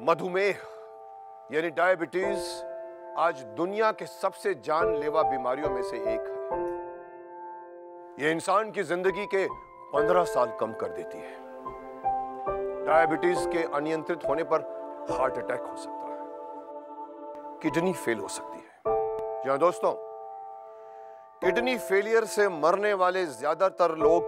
मधुमेह यानी डायबिटीज आज दुनिया के सबसे जानलेवा बीमारियों में से एक है। यह इंसान की जिंदगी के 15 साल कम कर देती है। डायबिटीज के अनियंत्रित होने पर हार्ट अटैक हो सकता है, किडनी फेल हो सकती है। जी हां दोस्तों, किडनी फेलियर से मरने वाले ज्यादातर लोग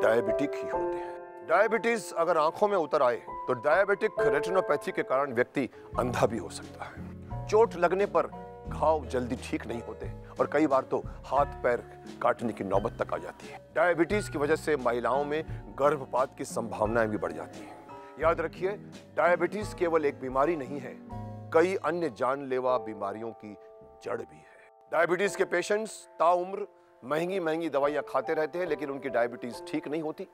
डायबिटिक ही होते हैं। डायबिटीज अगर आंखों में उतर आए तो डायबिटिक रेटिनोपैथी के कारण व्यक्ति अंधा भी हो सकता है। चोट लगने पर घाव जल्दी ठीक नहीं होते और कई बार तो हाथ पैर काटने की नौबत तक आ जाती है। डायबिटीज की वजह से महिलाओं में गर्भपात की संभावनाएं भी बढ़ जाती हैं। याद रखिए, डायबिटीज केवल एक बीमारी नहीं है, कई अन्य जानलेवा बीमारियों की जड़ भी है। डायबिटीज के पेशेंट्स ताउम्र महंगी महंगी दवाइयां खाते रहते हैं, लेकिन उनकी डायबिटीज ठीक नहीं होती।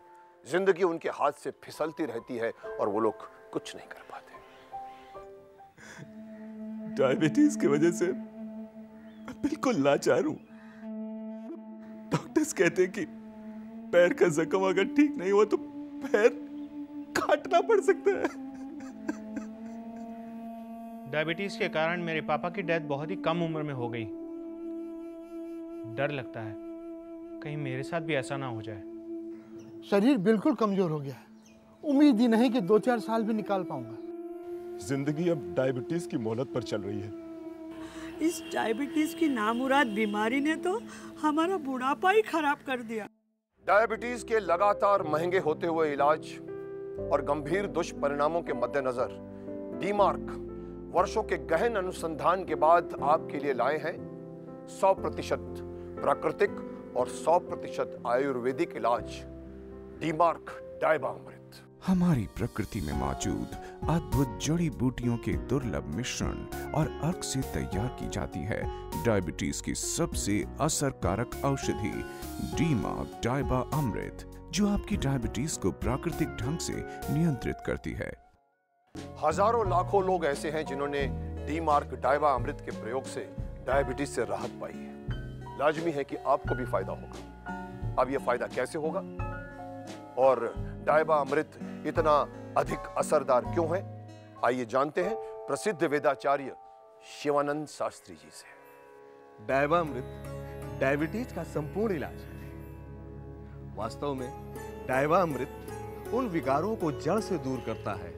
जिंदगी उनके हाथ से फिसलती रहती है और वो लोग कुछ नहीं कर पाते। डायबिटीज की वजह से मैं बिल्कुल लाचार हूं। डॉक्टर्स कहते हैं कि पैर का जख्म अगर ठीक नहीं हुआ तो पैर काटना पड़ सकता है। डायबिटीज के कारण मेरे पापा की डेथ बहुत ही कम उम्र में हो गई। डर लगता है कहीं मेरे साथ भी ऐसा ना हो जाए। शरीर बिल्कुल कमजोर हो गया है। उम्मीद ही नहीं कि 2-4 साल भी निकाल पाऊंगा। जिंदगी अब डायबिटीज की मोहलत पर चल रही है। इस डायबिटीज की नामुराद बीमारी ने तो हमारा बुढ़ापा ही खराब कर दिया। डायबिटीज के लगातार महंगे होते हुए इलाज और गंभीर दुष्परिणामों के मद्देनजर डीमार्क वर्षों के गहन अनुसंधान के बाद आपके लिए लाए हैं 100% प्राकृतिक और 100% आयुर्वेदिक इलाज डीमार्क डायबा अमृत। हमारी प्रकृति में मौजूद अद्भुत जड़ी बूटियों के दुर्लभ मिश्रण और अर्क से तैयार की जाती है डायबिटीज की सबसे असरकारक औषधि डीमार्क डायबा अमृत, जो आपकी डायबिटीज को प्राकृतिक ढंग से नियंत्रित करती है। हजारों लाखों लोग ऐसे हैं जिन्होंने डीमार्क डायबा अमृत के प्रयोग से डायबिटीज से राहत पाई है। लाजमी है कि आपको भी फायदा होगा। अब यह फायदा कैसे होगा और डायबा अमृत इतना अधिक असरदार क्यों है, आइए जानते हैं प्रसिद्ध वेदाचार्य शिवानंद शास्त्री जी से। डायबा अमृत डायबिटीज का संपूर्ण इलाज है। वास्तव में डायबा अमृत उन विकारों को जड़ से दूर करता है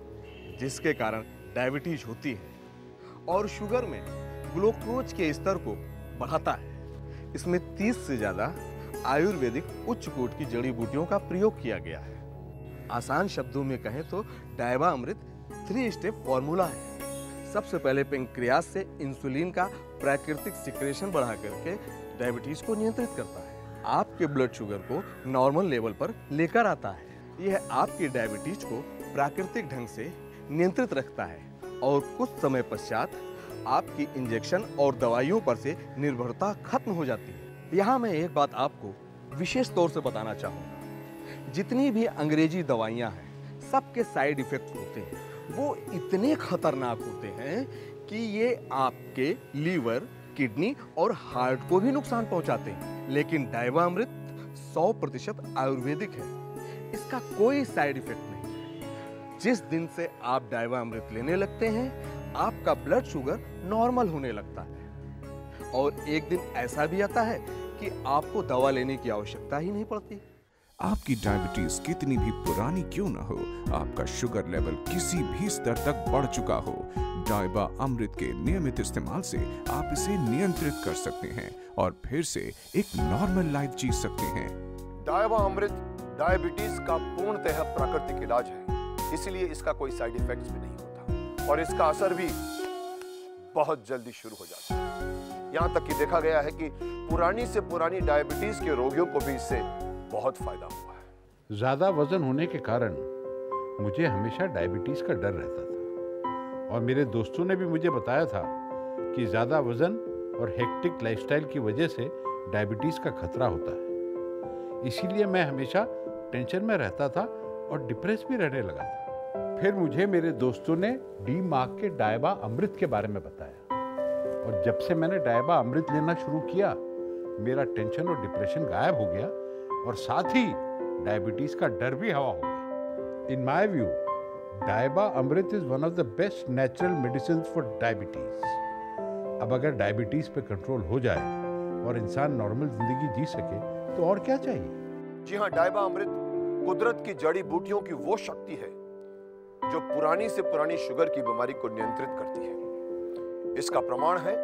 जिसके कारण डायबिटीज होती है और शुगर में ग्लूकोज के स्तर को बढ़ाता है। इसमें 30 से ज्यादा आयुर्वेदिक उच्च कोटि की जड़ी बूटियों का प्रयोग किया गया है। आसान शब्दों में कहें तो डायबा अमृत 3 स्टेप फॉर्मूला है। सबसे पहले पेंक्रियास से इंसुलिन का प्राकृतिक सिक्रेशन बढ़ा करके डायबिटीज को नियंत्रित करता है, आपके ब्लड शुगर को नॉर्मल लेवल पर लेकर आता है। यह आपकी डायबिटीज को प्राकृतिक ढंग से नियंत्रित रखता है और कुछ समय पश्चात आपकी इंजेक्शन और दवाइयों पर से निर्भरता खत्म हो जाती है। यहाँ मैं एक बात आपको विशेष तौर से बताना चाहूँगा, जितनी भी अंग्रेजी दवाइयाँ हैं सबके साइड इफेक्ट्स होते हैं वो इतने खतरनाक होते हैं कि ये आपके लीवर, किडनी और हार्ट को भी नुकसान पहुँचाते हैं। लेकिन डायबा अमृत 100% आयुर्वेदिक है, इसका कोई साइड इफेक्ट नहीं है। जिस दिन से आप डायबा अमृत लेने लगते हैं आपका ब्लड शुगर नॉर्मल होने लगता है और एक दिन ऐसा भी आता है कि आपको दवा लेने की आवश्यकता ही नहीं पड़ती। आपकी डायबिटीज कितनी भी पुरानी क्यों न हो, आपका शुगर लेवल किसी भी स्तर तक बढ़ चुका हो, डायबा अमृत के नियमित इस्तेमाल से आप इसे नियंत्रित कर सकते हैं और फिर से एक नॉर्मल लाइफ जी सकते हैं। डायबा अमृत डायबिटीज का पूर्णतः प्राकृतिक इलाज है, इसलिए इसका कोई साइड इफेक्ट्स भी नहीं होता और इसका असर भी बहुत जल्दी शुरू हो जाता है। यहाँ तक कि देखा गया है कि पुरानी से पुरानी डायबिटीज के रोगियों को भी इससे बहुत फायदा हुआ है। ज्यादा वजन होने के कारण मुझे हमेशा डायबिटीज का डर रहता था और मेरे दोस्तों ने भी मुझे बताया था कि ज्यादा वजन और हेक्टिक लाइफस्टाइल की वजह से डायबिटीज का खतरा होता है। इसीलिए मैं हमेशा टेंशन में रहता था और डिप्रेस भी रहने लगा था। फिर मुझे मेरे दोस्तों ने डीमार्क के डायबा अमृत के बारे में बताया और जब से मैंने डायबा अमृत लेना शुरू किया मेरा टेंशन और डिप्रेशन गायब हो गया और साथ ही डायबिटीज का डर भी हवा हो गया। In my view Diaba Amrit is one of the best natural medicine for diabetes. अब अगर डायबिटीज पे कंट्रोल हो जाए और इंसान नॉर्मल जिंदगी जी सके तो और क्या चाहिए। जी हाँ, डायबा अमृत कुदरत की जड़ी बूटियों की वो शक्ति है जो पुरानी से पुरानी शुगर की बीमारी को नियंत्रित करती है। इसका प्रमाण है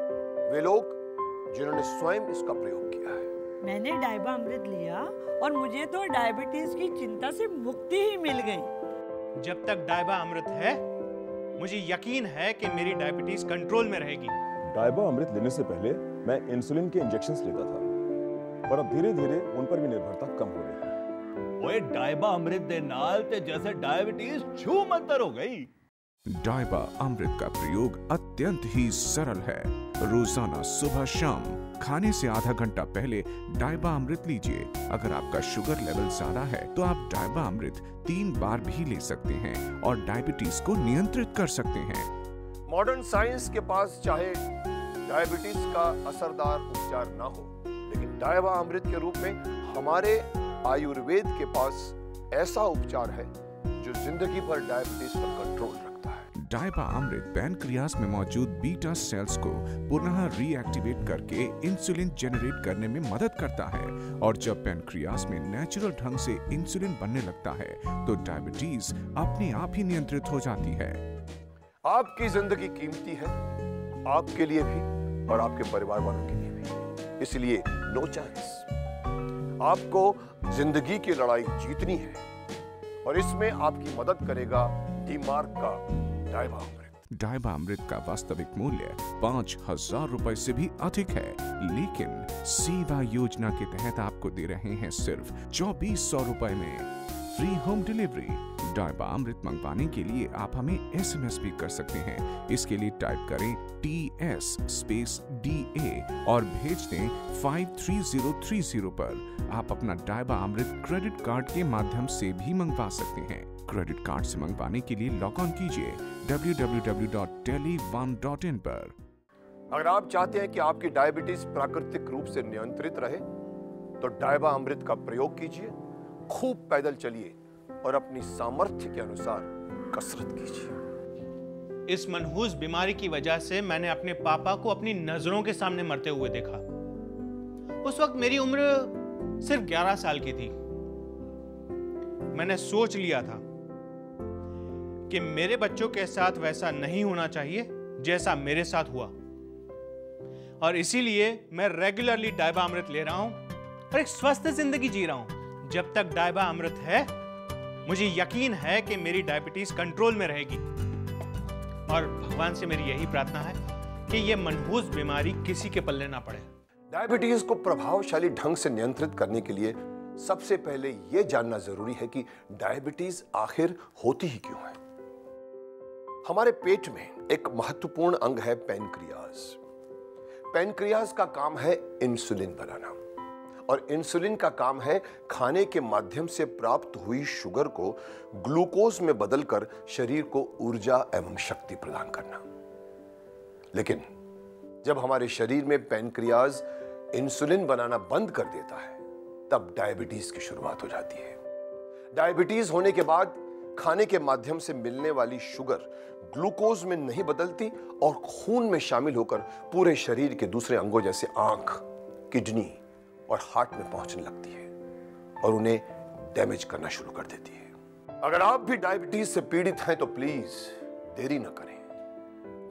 वे लोग जिन्होंने स्वयं इसका प्रयोग किया है। मैंने डायबा अमृत लिया और मुझे तो डायबिटीज की चिंता से मुक्ति ही मिल गई। जब तक डायबा अमृत है, मुझे यकीन है कि मेरी डायबिटीज कंट्रोल में रहेगी। डायबा अमृत लेने से पहले मैं इंसुलिन के इंजेक्शंस लेता था, पर अब धीरे धीरे उन पर भी निर्भरता कम हो रही है। ओए डायबा अमृत दे नाल ते जैसे डायबिटीज छू मंतर हो गई। डायबा अमृत का प्रयोग अत्यंत ही सरल है। रोजाना सुबह शाम खाने से आधा घंटा पहले डायबा अमृत लीजिए। अगर आपका शुगर लेवल ज्यादा है तो आप डायबा अमृत 3 बार भी ले सकते हैं और डायबिटीज को नियंत्रित कर सकते हैं। मॉडर्न साइंस के पास चाहे डायबिटीज का असरदार उपचार ना हो, लेकिन डायबा अमृत के रूप में हमारे आयुर्वेद के पास ऐसा उपचार है जो जिंदगी भर डायबिटीज पर कंट्रोल रखता है। डायबा अमृत पैनक्रियास में मौजूद बीटा सेल्स को पुनः रीएक्टिवेट करके इंसुलिन जनरेट करने में मदद करता है और जब पैनक्रियास में नेचुरल ढंग से इंसुलिन बनने लगता है तो डायबिटीज अपने आप ही नियंत्रित हो जाती है। आपकी जिंदगी कीमती है, आपके लिए भी और आपके परिवार वालों के लिए भी, इसलिए नो चांस। आपको जिंदगी की लड़ाई जीतनी है और इसमें आपकी मदद करेगा डी-मार्क का डायबा अमृत। डायबा अमृत का वास्तविक मूल्य 5,000 रुपए से भी अधिक है, लेकिन सेवा योजना के तहत आपको दे रहे हैं सिर्फ 2,400 रुपए में free home delivery. Diaba Amrit मंगवाने के लिए आप हमें SMS भी कर सकते हैं। इसके लिए टाइप करें TS/DA और भेज दें 53030 पर। आप अपना डायबा अमृत क्रेडिट कार्ड के माध्यम से भी मंगवा सकते हैं। क्रेडिट कार्ड से मंगवाने के लिए लॉग ऑन कीजिए www.tele1.in पर। अगर आप चाहते हैं कि आपकी डायबिटीज प्राकृतिक रूप से नियंत्रित रहे तो डायबा अमृत का प्रयोग कीजिए, खूब पैदल चलिए और अपनी सामर्थ्य के अनुसार कसरत कीजिए। इस मनहूस बीमारी की वजह से मैंने अपने पापा को अपनी नजरों के सामने मरते हुए देखा। उस वक्त मेरी उम्र सिर्फ 11 साल की थी। मैंने सोच लिया था कि मेरे बच्चों के साथ वैसा नहीं होना चाहिए जैसा मेरे साथ हुआ, और इसीलिए मैं रेगुलरली डायबा अमृत ले रहा हूं और एक स्वस्थ जिंदगी जी रहा हूं। जब तक डायबा अमृत है, मुझे यकीन है कि मेरी डायबिटीज कंट्रोल में रहेगी और भगवान से मेरी यही प्रार्थना है कि यह मनहूस बीमारी किसी के पल्ले ना पड़े। डायबिटीज को प्रभावशाली ढंग से नियंत्रित करने के लिए सबसे पहले यह जानना जरूरी है कि डायबिटीज आखिर होती ही क्यों है। हमारे पेट में एक महत्वपूर्ण अंग है पैनक्रियाज। पैनक्रियाज का काम है इंसुलिन बनाना और इंसुलिन का काम है खाने के माध्यम से प्राप्त हुई शुगर को ग्लूकोज में बदलकर शरीर को ऊर्जा एवं शक्ति प्रदान करना। लेकिन जब हमारे शरीर में पैनक्रियाज इंसुलिन बनाना बंद कर देता है, तब डायबिटीज की शुरुआत हो जाती है। डायबिटीज होने के बाद खाने के माध्यम से मिलने वाली शुगर ग्लूकोज में नहीं बदलती और खून में शामिल होकर पूरे शरीर के दूसरे अंगों जैसे आंख, किडनी और हार्ट में पहुंचने लगती है और उन्हें डैमेज करना शुरू कर देती है। अगर आप भी डायबिटीज से पीड़ित हैं तो प्लीज देरी न करें।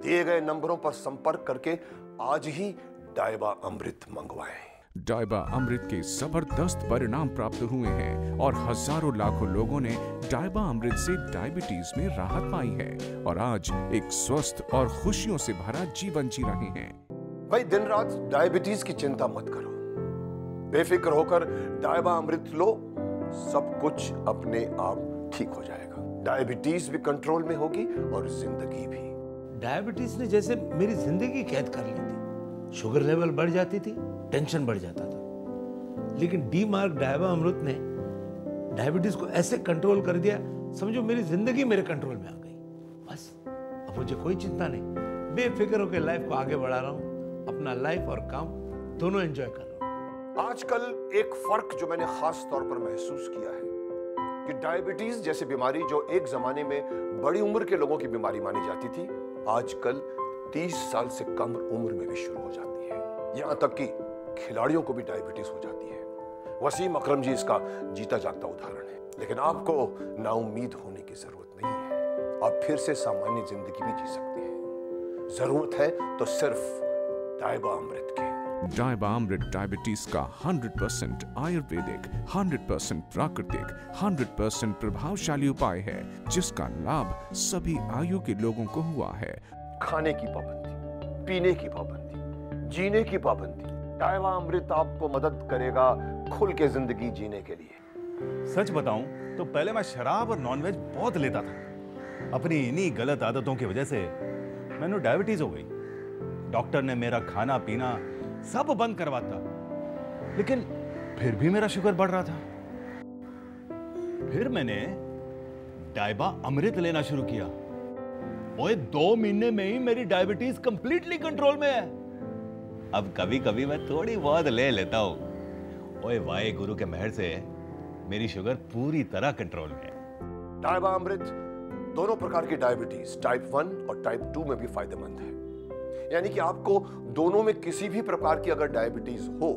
दिए गए नंबरों पर संपर्क करके आज ही डायबा अमृत मंगवाएं। डायबा अमृत के जबरदस्त परिणाम प्राप्त हुए हैं और हजारों लाखों लोगों ने डायबा अमृत से डायबिटीज में राहत पाई है और आज एक स्वस्थ और खुशियों से भरा जीवन जी रहे हैं। भाई, दिन रात डायबिटीज की चिंता मत करो, बेफिक्र होकर डायबा अमृत लो, सब कुछ अपने आप ठीक हो जाएगा। डायबिटीज भी कंट्रोल में होगी और जिंदगी भी। डायबिटीज ने जैसे मेरी जिंदगी कैद कर ली थी। शुगर लेवल बढ़ जाती थी, टेंशन बढ़ जाता था, लेकिन डी-मार्क डायबा अमृत ने डायबिटीज को ऐसे कंट्रोल कर दिया, समझो मेरी जिंदगी मेरे कंट्रोल में आ गई। बस अब मुझे कोई चिंता नहीं, बेफिक्र होकर लाइफ को आगे बढ़ा रहा हूँ, अपना लाइफ और काम दोनों एंजॉय कर रहा हूँ। आजकल एक फर्क जो मैंने खास तौर पर महसूस किया है कि डायबिटीज जैसी बीमारी जो एक जमाने में बड़ी उम्र के लोगों की बीमारी मानी जाती थी, आजकल 30 साल से कम उम्र में भी शुरू हो जाती है। यहां तक कि खिलाड़ियों को भी डायबिटीज हो जाती है। वसीम अकरम जी इसका जीता जागता उदाहरण है। लेकिन आपको नाउम्मीद होने की जरूरत नहीं है। आप फिर से सामान्य जिंदगी भी जी सकते हैं। जरूरत है तो सिर्फ डायबा अमृत की। डायबा अमृत डायबिटीज का 100% आयुर्वेदिक, 100% प्राकृतिक, 100% प्रभावशाली उपाय है, जिसका लाभ सभी आयु के लोगों को हुआ है। खाने की पाबंदी, पीने की पाबंदी, जीने की पाबंदी, डायबा अमृत आपको मदद करेगा खुल के जिंदगी जीने के लिए। सच बताऊं तो पहले मैं शराब और नॉनवेज बहुत लेता था। अपनी इन्हीं गलत आदतों की वजह से मैंने डायबिटीज हो गई। डॉक्टर ने मेरा खाना पीना सब बंद करवाता, लेकिन फिर भी मेरा शुगर बढ़ रहा था। फिर मैंने डायबा अमृत लेना शुरू किया। ओए 2 महीने में ही मेरी डायबिटीज कंप्लीटली कंट्रोल में है। अब कभी कभी मैं थोड़ी बहुत ले लेता हूं। ओए वाहे गुरु के मेहर से मेरी शुगर पूरी तरह कंट्रोल में है। डायबा अमृत दोनों प्रकार की डायबिटीज, टाइप 1 और टाइप 2 में भी फायदेमंद है। यानी कि आपको दोनों में किसी भी प्रकार की अगर डायबिटीज हो,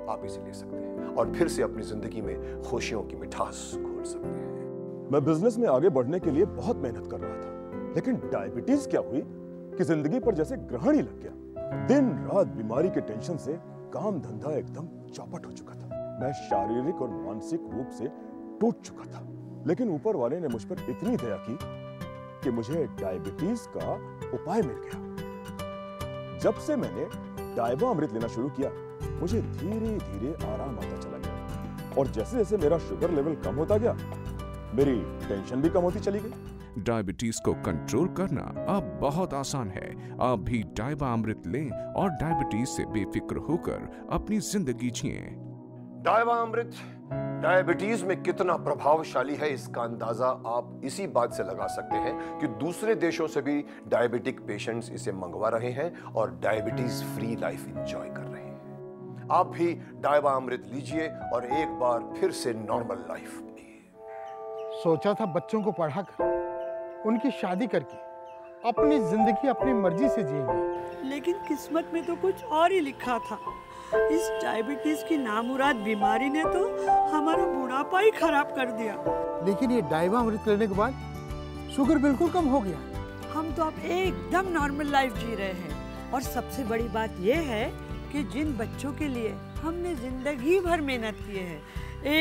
आप इसे ले सकते हैं और फिर से अपनी जिंदगी में खुशियों की मिठास घोल सकते हैं। मैं बिजनेस में आगे बढ़ने के लिए बहुत मेहनत कर रहा था, लेकिन डायबिटीज क्या हुई कि जिंदगी पर जैसे ग्रहण ही लग गया। दिन रात बीमारी के टेंशन से काम धंधा एकदम चौपट हो चुका था। मैं शारीरिक और मानसिक रूप से टूट चुका था। लेकिन ऊपर वाले ने मुझ पर इतनी दया की कि मुझे डायबिटीज का उपाय मिल गया। जब से मैंने डायबा अमृत लेना शुरू किया, मुझे धीरे धीरे आराम आता चला गया और जैसे जैसे मेरा शुगर लेवल कम होता गया, मेरी टेंशन भी कम होती चली गई। डायबिटीज को कंट्रोल करना अब बहुत आसान है। आप भी डायबा अमृत लें और डायबिटीज से बेफिक्र होकर अपनी जिंदगी जिएं। डायबा अमृत डायबिटीज में कितना प्रभावशाली है, इसका अंदाजा आप इसी बात से लगा सकते हैं कि दूसरे देशों से भी डायबिटिक पेशेंट्स इसे मंगवा रहे हैं और डायबिटीज फ्री लाइफ एंजॉय कर रहे हैं। आप भी डायबा अमृत लीजिए और एक बार फिर से नॉर्मल लाइफ जिए। सोचा था बच्चों को पढ़ाकर, उनकी शादी करके अपनी जिंदगी अपनी मर्जी से जिएंगे, लेकिन किस्मत में तो कुछ और ही लिखा था। इस डायबिटीज की नामुराद बीमारी ने तो हमारा बुढ़ापा ही खराब कर दिया। लेकिन ये डायबा अमृत लेने के बाद शुगर बिल्कुल कम हो गया। हम तो अब एकदम नॉर्मल लाइफ जी रहे हैं। और सबसे बड़ी बात यह है कि जिन बच्चों के लिए हमने जिंदगी भर मेहनत की है,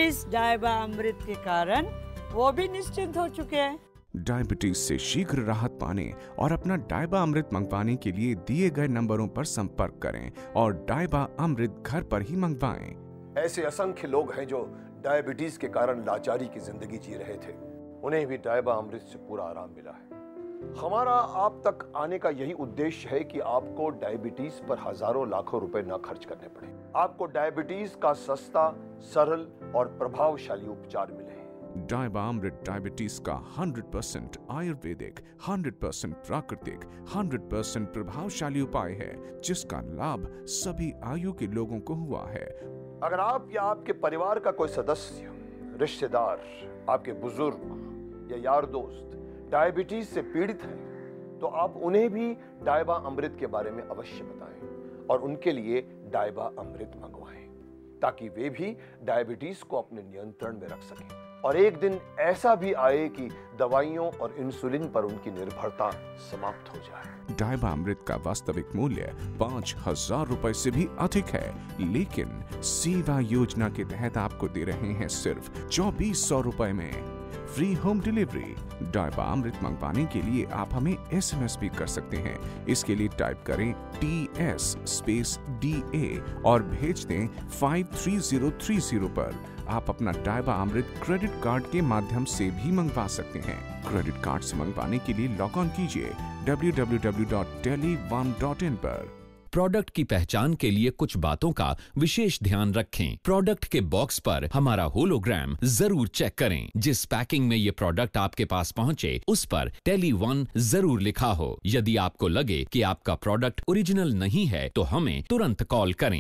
इस डायबा अमृत के कारण वो भी निश्चिंत हो चुके हैं। डायबिटीज से शीघ्र राहत पाने और अपना डायबा अमृत मंगवाने के लिए दिए गए नंबरों पर संपर्क करें और डायबा अमृत घर पर ही मंगवाएं। ऐसे असंख्य लोग हैं जो डायबिटीज के कारण लाचारी की जिंदगी जी रहे थे, उन्हें भी डायबा अमृत से पूरा आराम मिला है। हमारा आप तक आने का यही उद्देश्य है कि आपको डायबिटीज पर हजारों लाखों रुपए न खर्च करने पड़े। आपको डायबिटीज का सस्ता, सरल और प्रभावशाली उपचार मिले। डायबा अमृत डायबिटीज का 100% आयुर्वेदिक, 100% प्राकृतिक, 100% प्रभावशाली उपाय है, जिसका लाभ सभी आयु के लोगों को हुआ है। अगर आप या आपके परिवार का कोई सदस्य, रिश्तेदार, आपके बुजुर्ग या यार दोस्त डायबिटीज से पीड़ित है, तो आप उन्हें भी डायबा अमृत के बारे में अवश्य बताएं और उनके लिए डायबा अमृत मंगवाएं, ताकि वे भी डायबिटीज को अपने नियंत्रण में रख सकें। और एक दिन ऐसा भी आए कि दवाइयों और इंसुलिन पर उनकी निर्भरता समाप्त हो जाए। डायबा अमृत का वास्तविक मूल्य 5,000 रुपए से भी अधिक है, लेकिन सेवा योजना के तहत आपको दे रहे हैं सिर्फ 2,400 रुपए में। Free home delivery. Diaba Amrit मंगवाने के लिए आप हमें SMS भी कर सकते हैं। इसके लिए टाइप करें TS_DA और भेज दें 53030 पर। आप अपना डायबा अमृत क्रेडिट कार्ड के माध्यम से भी मंगवा सकते हैं। क्रेडिट कार्ड से मंगवाने के लिए लॉग ऑन कीजिए www.tele1.in पर। प्रोडक्ट की पहचान के लिए कुछ बातों का विशेष ध्यान रखें। प्रोडक्ट के बॉक्स पर हमारा होलोग्राम जरूर चेक करें। जिस पैकिंग में ये प्रोडक्ट आपके पास पहुंचे, उस पर Tele1 जरूर लिखा हो। यदि आपको लगे कि आपका प्रोडक्ट ओरिजिनल नहीं है, तो हमें तुरंत कॉल करें।